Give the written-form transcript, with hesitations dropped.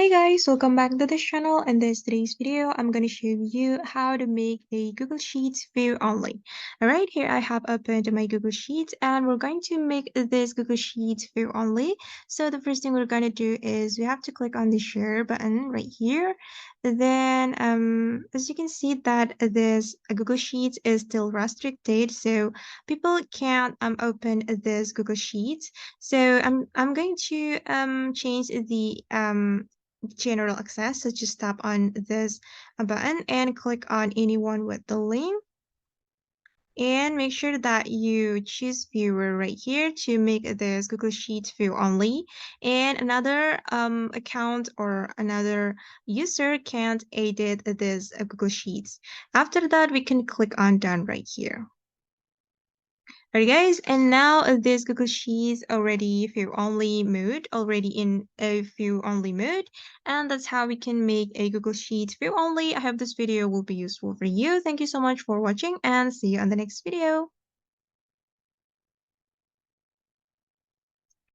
Hi guys, welcome back to this channel. In today's video, I'm going to show you how to make a Google Sheets view only. Alright, here I have opened my Google Sheets and we're going to make this Google Sheets view only. So the first thing we're going to do is we have to click on the share button right here. Then as you can see that this Google Sheets is still restricted, so people can't open this Google Sheets. So I'm going to change the general access. So just tap on this button and click on anyone with the link. And make sure that you choose viewer right here to make this Google Sheets view only. And another account or another user can't edit this Google Sheets. After that, we can click on done right here. Alright guys, and now this Google Sheets already in a view only mode, and that's how we can make a Google Sheets view only. I hope this video will be useful for you. Thank you so much for watching and see you on the next video.